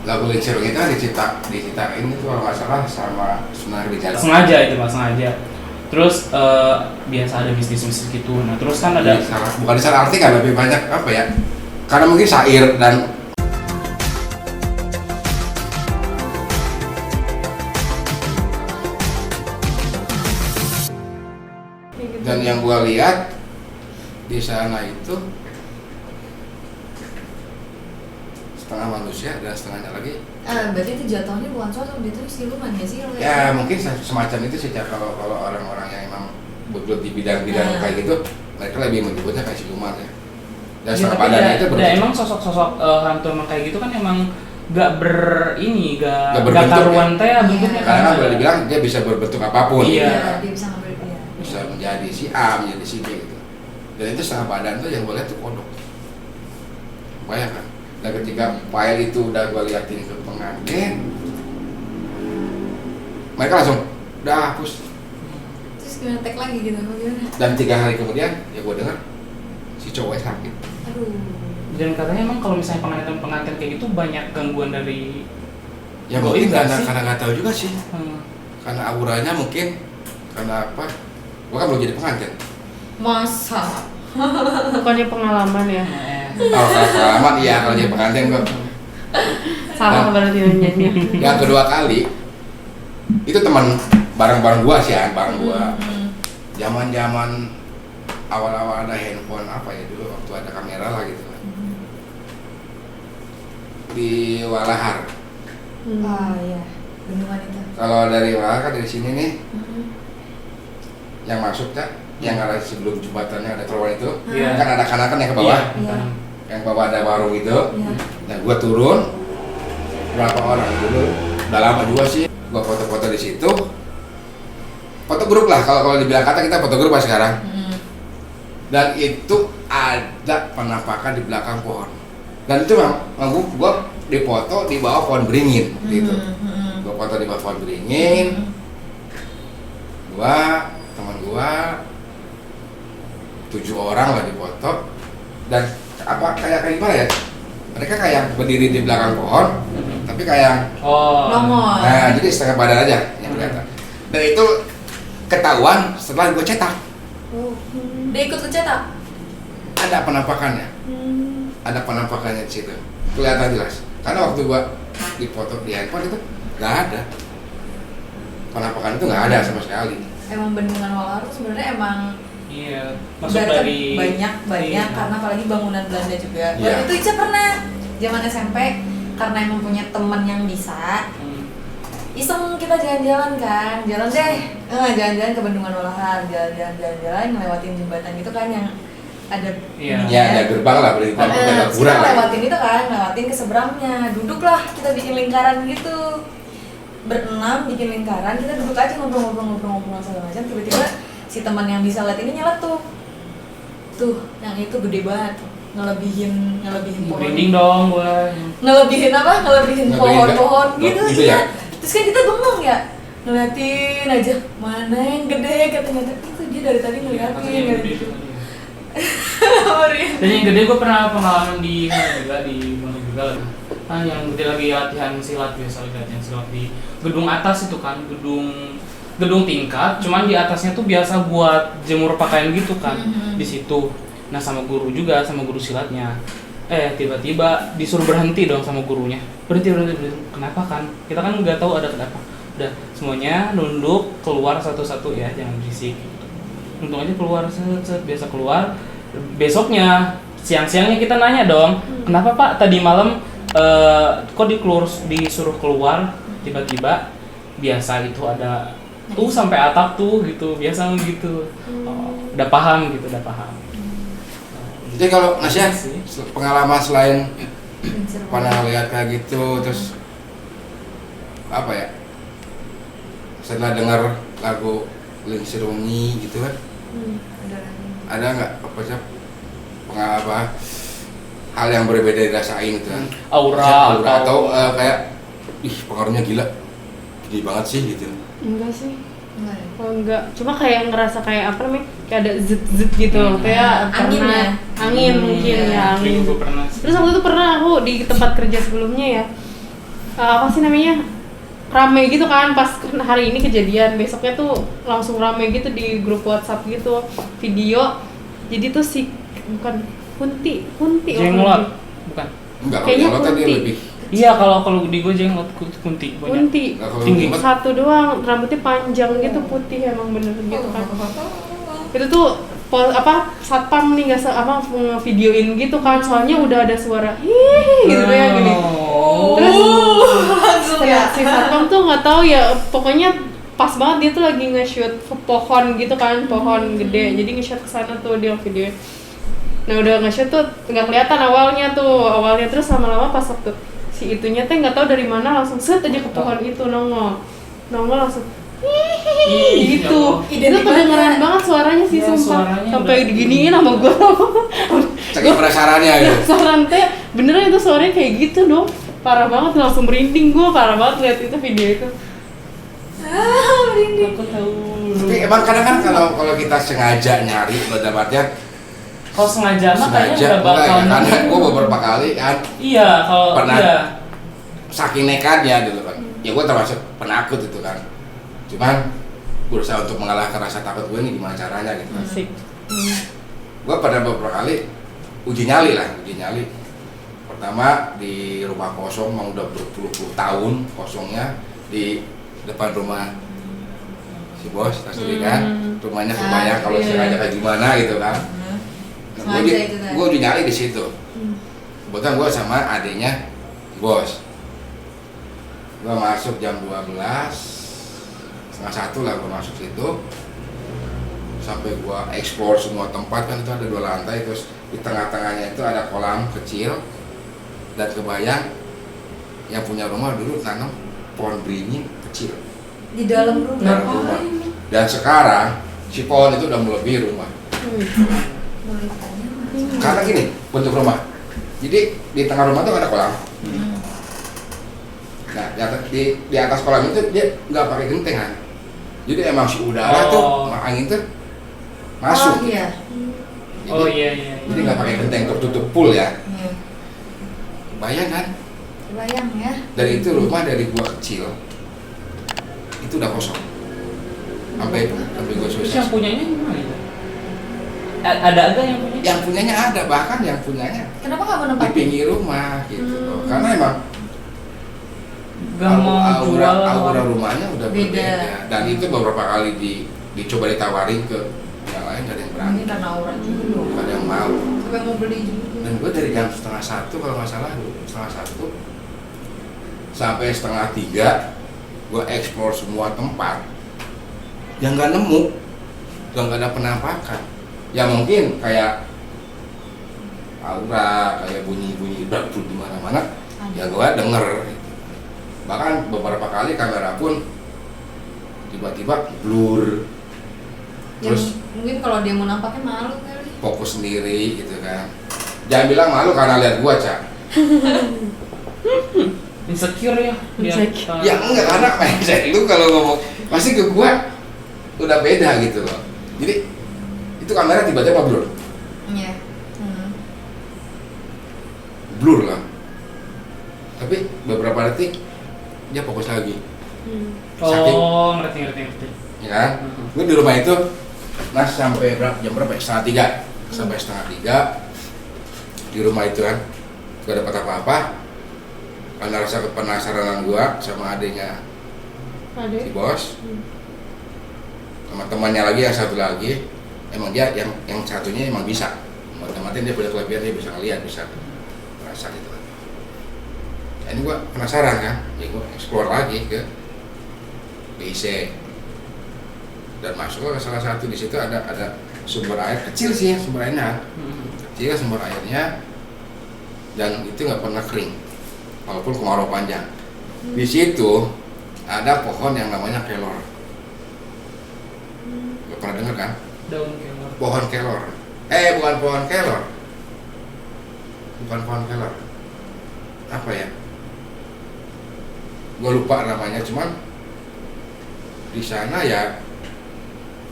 lagu Lincirung itu kan diciptain itu kalau nggak salah sama Sunan Kalijaga. Sengaja itu Pak, sengaja. Terus biasa ada mistis-mistis gitu. Nah terus kan ada bukan disalah arti kan, lebih banyak apa ya? Karena mungkin syair dan yang gua lihat di sana itu setengah manusia dan setengahnya lagi. Berarti itu jatuhnya bukan sosok, itu siluman ya sih? Ya mungkin semacam itu sih kalau orang-orang yang emang betul di bidang-bidang kayak gitu, mereka lebih menyebutnya kayak siluman ya. Dan setengah badannya itu berbeda. Emang sosok-sosok hantu emang kayak gitu kan emang gak karuan teh bentuknya kan. Karena boleh dibilang dia bisa berbentuk apapun. Iya, dia bisa ngambil dia. Bisa menjadi si A, menjadi si B gitu. Dan itu setengah badan tuh yang boleh tuh kodok. Bayangkan. Dan ketika file itu udah gue liatin ke pengantin, mereka langsung udah hapus. Terus gimana tag lagi gitu? Gimana? Dan 3 hari kemudian ya gue dengar si cowoknya sakit. Aduh. Dan katanya emang kalau misalnya pengantin kayak gitu banyak gangguan dari Ya mungkin karena nggak tahu juga sih. Karena auranya mungkin karena apa? Gue kan belum jadi pengantin. Masa? Bukannya pengalaman ya? Kalau pengalaman iya, kalau jadi pengantin kok. Salah berarti nanyanya. Yang kedua kali itu teman bareng gua sih ya, bareng gua. Zaman awal-awal ada handphone apa ya dulu waktu ada kamera lah gitu. Di Walahar. Iya, bendungan itu. Kalau dari Walahar kan dari sini nih, yang masuk tak, yang ada sebelum jembatannya ada terowongan itu, kan ada kanan yang ke bawah. Iya. Yang bawah ada warung itu. Nah gua turun, berapa orang dulu, udah lama juga sih. Gua foto-foto di situ. Foto grup lah, kalau dibilang kata kita foto grup lah sekarang. Dan itu ada penampakan di belakang pohon. Dan itu memang gua dipoto di bawah pohon beringin gitu. Gua foto di bawah pohon beringin. Teman gua 7 orang lah dipoto. Dan kayak gimana ya? Mereka kayak berdiri di belakang pohon, tapi kayak nongol. Nah, jadi setengah badan aja yang kelihatan. Dan itu ketahuan setelah gue cetak. Dia ikut cetak? Ada penampakannya. Ada penampakannya di situ. Kelihatan jelas. Karena waktu gue dipoto di handphone itu nggak ada. Penampakan itu nggak ada sama sekali. Emang bendungan Walahar sebenarnya emang masuk dari banyak karena apalagi bangunan Belanda juga. Iya. Waktu itu Ica pernah zaman SMP karena emang punya teman yang bisa. Iseng kita jalan-jalan kan, jalan-jalan ke bendungan Walahar, jalan-jalan ngelewatin jembatan gitu kan yang ada ada gerbang lah berarti kita lewatin itu kan, lewatin ke seberangnya, duduklah kita bikin lingkaran gitu, berenam bikin lingkaran, kita duduk aja ngobrol segala macam, tiba-tiba si teman yang bisa lihat ini nyala tuh yang itu gede banget, ngelebihin pohon. Merinding dong gua. Ngelebihin pohon-pohon gitu ya. Terus kan kita bengong ya, ngeliatin aja mana yang gede, katanya itu dia dari tadi ngeliatin gitu. Dan yang gede gue pernah pengalaman di mana juga yang gede lagi latihan silat, biasa latihan silat di gedung atas itu kan, gedung tingkat, cuman di atasnya tuh biasa buat jemur pakaian gitu kan, di situ. Nah sama guru juga, sama guru silatnya. Tiba-tiba disuruh berhenti dong sama gurunya. Berhenti. Kenapa kan? Kita kan nggak tahu ada kenapa. Udah semuanya nunduk, keluar satu-satu ya, jangan berisik. Untung aja keluar set biasa keluar. Besoknya siang-siangnya kita nanya dong, kenapa Pak tadi malam kok disuruh keluar tiba-tiba? Biasa itu ada tuh sampai atap tuh gitu, biasa gitu. Udah paham. Jadi kalau Nasya pengalaman selain pernah lihat kayak gitu, terus apa ya? Setelah dengar lagu Lincirungi gitu kan? Ada nggak pengalaman hal yang berbeda dirasain gitu kan? Aura atau kayak pengaruhnya gede banget sih gitu? Enggak sih. Enggak, cuma kayak ngerasa kayak apa namanya, kayak ada zet gitu, kayak angin mungkin ya angin. Terus waktu itu pernah aku di tempat kerja sebelumnya ya, apa sih namanya, rame gitu kan pas hari ini kejadian, besoknya tuh langsung rame gitu di grup WhatsApp gitu video. Jadi tuh si bukan Kunti Jenglot, bukan? Enggak, kalau Kayaknya jenglot tadi kunti. lebih. Iya, kalau di gue jenglot kunti banyak. Kunti Enggak, kalau Tinggi. jenglot satu doang, rambutnya panjang gitu, putih emang bener gitu kan. Itu tuh satpam nih nggak videoin gitu kan, soalnya udah ada suara hihi gitu ya gini. Terus langsung ya. si satpam tuh nggak tahu ya, pokoknya pas banget dia tuh lagi nge-shoot ke pohon gitu kan, pohon gede, jadi nge-shoot ke sana tuh dia video. Nah udah nge-shoot tuh nggak kelihatan awalnya, terus lama-lama pas waktu si itunya teh nggak tahu dari mana langsung set aja ke pohon itu, nongol langsung hihihi gitu. Itu kedengeran banget suaranya sih, Ya, sumpah suaranya sampai udah- diginiin sama gue. saking penasarannya gitu. Saran teh beneran itu suaranya kayak gitu dong, parah banget, langsung merinding gue, parah banget lihat itu video itu. Aku tahu. Tapi emang kadang kan kalau kita sengaja nyari pada artian Kalau sengaja mah kayaknya sengaja udah bakal enggak ya, karena nemu. gue beberapa kali kan Iya, kalau Pernah. iya. saking nekatnya dulu kan. Ya gue termasuk penakut itu kan. Cuman berusaha untuk mengalahkan rasa takut gue ini gimana caranya gitu. Asik. Gue pernah beberapa kali uji nyali. Pertama di rumah kosong, mau udah berpuluh-puluh tahun kosongnya di depan rumah si bos, tasuri kan. Rumahnya kebayang kalau iya. sengaja kayak gimana gitu kan. Nah, Sengaja itu kan. gue uji nyali di situ. Kebetulan gue sama adiknya bos. Gue masuk jam 12, setengah 1 lah gue masuk situ. Sampai gue explore semua tempat, kan itu ada 2 lantai, terus di tengah-tengahnya itu ada kolam kecil. Dan kebayang yang punya rumah dulu tanam pohon beringin kecil Di dalam di rumah. dalam rumah. Dan sekarang si pohon itu udah melebihi rumah. Karena gini bentuk rumah. Jadi di tengah rumah tuh ada kolam. Nah di atas kolam itu dia nggak pakai gentengan. Jadi emang si udara tuh angin tuh masuk. Oh iya. Jadi, Oh iya. Jadi nggak pakai genteng, tertutup full ya. Iya. Bayang kan? Bayang ya. Dari itu rumah dari gua kecil itu udah kosong. Sampai gua Terus susah. yang punyanya gimana itu? Ada yang punya? Yang punyanya ada, bahkan yang punyanya Kenapa nggak di menempati? pinggir rumah gitu loh. Karena emang Gak mau jual aura rumahnya udah Beda. berbeda. Dan itu beberapa kali dicoba ditawarin ke yang lain, gak ada yang berani, Ini karena aura juga. gak ada yang mau. Sampai mau beli juga. Dan gue dari jam 2:30 kalau nggak salah, 2:30 sampai 2:30 gue explore semua tempat yang nggak nemu, nggak ada penampakan. Ya mungkin kayak aura, kayak bunyi-bunyi dapur di mana-mana, ya gue denger. Bahkan beberapa kali kamera pun tiba-tiba blur, terus Mungkin kalau dia mau nampaknya malu kali. fokus sendiri gitu kan. Jangan bilang malu karena lihat gua, Cak. insecure ya. Dia, Insecure. Ya enggak, karena mindset lu kalau ngomong pasti ke gua udah beda gitu loh. Jadi itu kamera tiba-tiba blur. Iya. Blur lah. Tapi beberapa detik dia fokus lagi. Oh, ngerti. Ya kan? Gua di rumah itu sampai jam berapa ya? 2:30 sampai 2:30 di rumah itu kan gak dapat apa-apa karena rasa kepenasaranan gua sama adiknya si bos sama temannya lagi, yang satu lagi emang dia yang satunya emang bisa matematik, dia punya kelebihan, dia bisa ngeliat, bisa merasa gitu. Nah, ini gua penasaran kan, ya gua explore lagi ke WC dan masuklah ke salah satu. Di situ ada sumber air kecil sih, sumber airnya kecil, sumber airnya, dan itu nggak pernah kering walaupun kemarau panjang. Di situ ada pohon yang namanya kelor. Lo pernah dengar kan? Daun kelor. Pohon kelor. Bukan pohon kelor. Bukan pohon kelor. Apa ya? Gue lupa namanya, cuman di sana ya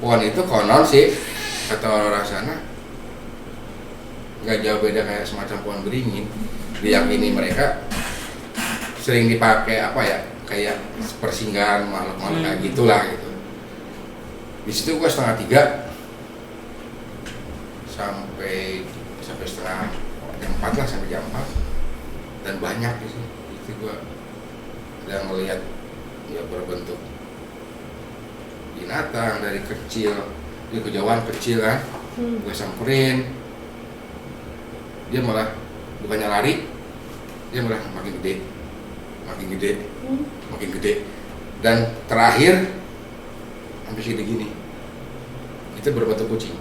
pohon itu konon sih kata orang sana nggak jauh beda kayak semacam pohon beringin. Diyakini mereka sering dipakai apa ya, kayak persinggahan makhluk-makhluk kayak gitulah gitu. Di situ gua setengah 3 sampai setengah jam 4 lah, sampai jam 4, dan banyak di situ. Itu gua udah melihat ya berbentuk binatang dari kecil, dia kejauhan kecil kan, gue samperin, dia malah bukannya lari, dia malah makin gede, dan terakhir sampai segini gini, itu berbentuk kucing,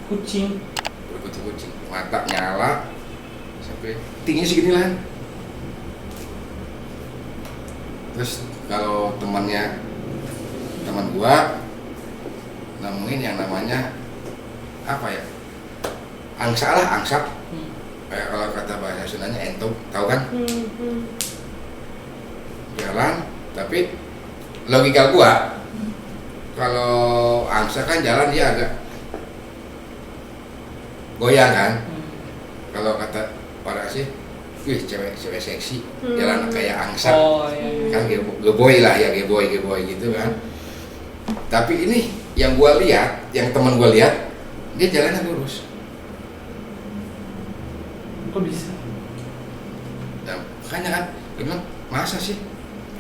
berbentuk kucing, mata nyala, sampai tingginya segini lah. Terus kalau teman gua nemuin yang namanya apa ya, angsa. Kayak kalau kata bahasa Sundanya entok, tahu kan? Jalan, tapi logika gua kalau angsa kan jalan dia agak goyang kan. Kalau kata para sih, wih cewek seksi jalan kayak angsa. Kan geboy lah ya, geboy gitu kan. Tapi ini yang gua lihat, yang teman gua lihat, dia jalannya lurus. Kok bisa? Dan makanya kan, dia bilang, masa sih?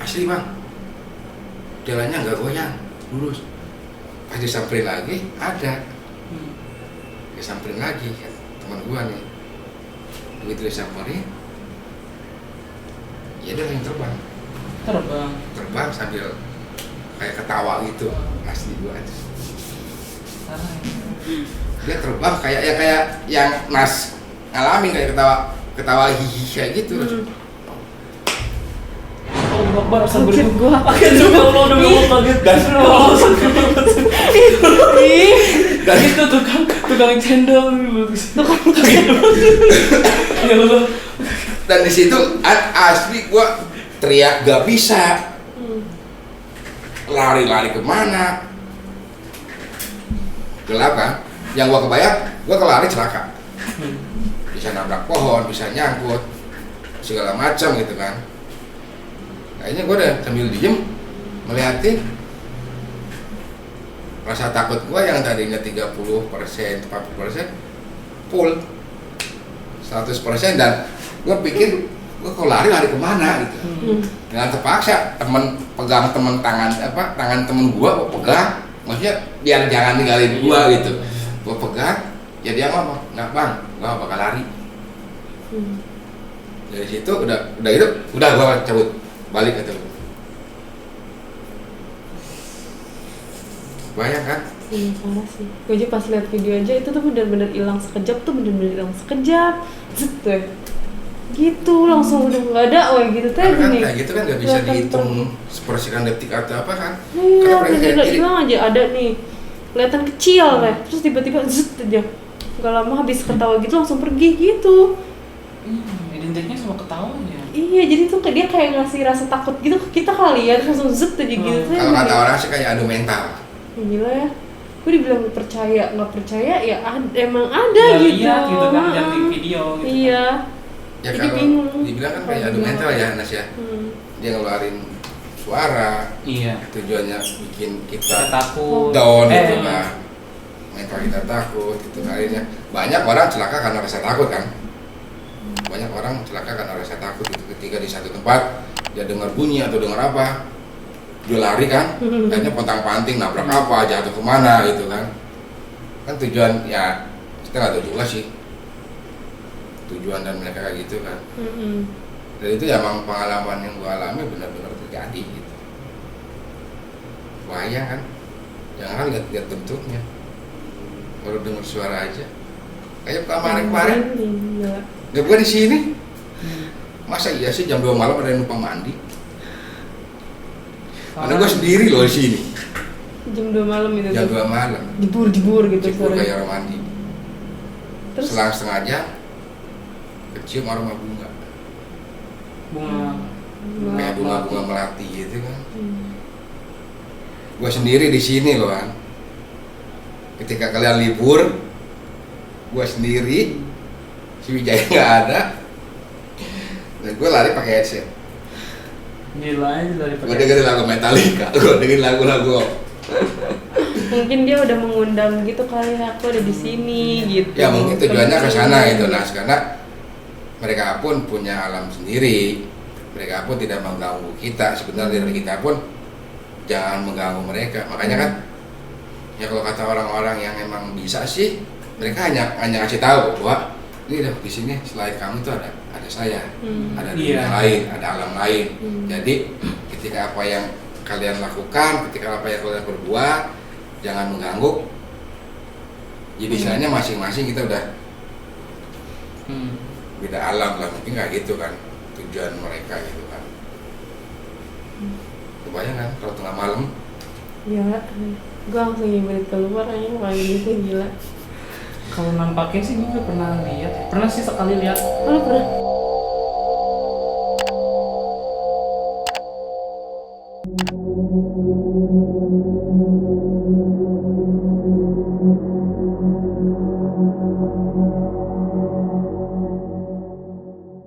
Asli bang, jalannya nggak goyang, lurus. Pas disamperin lagi, ada. Disamperin lagi, kan, teman gua nih. Begitu disamperin, ya dia langsung terbang sambil kayak ketawa gitu, asli gua aja. Dia terbang kayak yang Nas ngalamin, kayak ketawa hihi kayak gitu. Akbar Kaget gua. Allah udah kaget dan itu tukang cendol ya Allah. Dan di situ asli gua teriak gak bisa, lari kemana, gelap kan. Yang gua kebayang, gua kalau lari celaka, bisa nabrak pohon, bisa nyangkut, segala macam gitu kan. Kayaknya gua udah sambil diem melihatin. Rasa takut gua yang tadinya 30%, 40% full 100%, dan gua pikir gua kalau lari kemana gitu. Dengan terpaksa pegang tangan temen gua pegang, maksudnya biar jangan ninggalin gua gitu. Gua pegang, ya dia ngomong, "Nah bang, gua bakal lari." Dari situ udah gua cabut balik ke tempat. Bayang kan? Iya parah sih. Gue aja pas lihat video aja itu tuh benar-benar hilang sekejap zet tuh. Gitu langsung udah nggak ada, gitu teh Karena kan gini. kayak gitu kan nggak bisa dihitung sepersekian detik atau apa kan? Iya, Karena tiba-tiba mereka hilang aja, ada nih kelihatan kecil teh, terus tiba-tiba zet aja. Gak lama habis ketawa gitu langsung pergi gitu. Identiknya sama ketawanya. Iya, jadi tuh dia kayak ngasih rasa takut gitu ke kita kali ya, terus langsung zet aja gitu. kalau kata orang sih kayak adu mental. Gila ya. Gue dibilang percaya, nggak percaya ya emang ada Ya, gitu. lihat gitu kan, lihat di video gitu. Iya. Ya Jadi kalau bingung. dibilang kan kayak adu mental ya Nas ya. Dia ngeluarin suara, Iya. tujuannya bikin Kita kita takut. down gitu kan. Mental kita takut gitu akhirnya. Banyak orang celaka karena rasa takut kan. Banyak orang celaka karena rasa takut gitu. Ketika di satu tempat dia dengar bunyi atau dengar apa, dia lari kan, akhirnya pontang-panting nabrak apa, jatuh kemana gitu kan. Kan tujuan ya kita nggak tahu juga sih tujuan dan mereka kayak gitu kan. Dan itu ya emang pengalaman yang gua alami benar-benar terjadi gitu. Bayang kan, jangan lihat bentuknya, baru dengar suara aja. Kayak kemarin ya gua di sini, masa iya sih jam 2 malam ada yang numpang mandi? Karena gua sendiri loh di sini. Jam 2 malam itu. Jam 2 malam. Jebur gitu Jebur suaranya. kayak orang mandi. Terus Selang setengah jam, kecium aroma bunga. Kayak bunga-bunga melati gitu kan. Gua sendiri di sini loh kan. Ketika kalian libur, gua sendiri, si Wijaya nggak ada, dan gua lari pakai headset. Gila aja daripada. Gue dengerin lagu Metallica, gue dengerin lagu-lagu Mungkin dia udah mengundang gitu kali, aku ada di sini gitu. ya mungkin tujuannya ke sana gitu nah, karena mereka pun punya alam sendiri, mereka pun tidak mengganggu kita, sebenarnya dari kita pun jangan mengganggu mereka. Makanya kan ya kalau kata orang-orang yang emang bisa sih, mereka hanya kasih tahu bahwa ini loh di sini selain kamu itu ada saya, ada dunia Iya. lain, ada alam lain. Hmm. Jadi ketika apa yang kalian lakukan, ketika apa yang kalian perbuat, jangan mengganggu. Jadi istilahnya masing-masing kita udah beda alam lah, mungkin kayak gitu kan tujuan mereka gitu kan. Kebayang kan kalau tengah malam Ya, gue langsung ngibarit keluar aja kayak gitu, gila. Kalau nampaknya sih gue nggak pernah lihat. Pernah sih sekali lihat. Oh, lu pernah?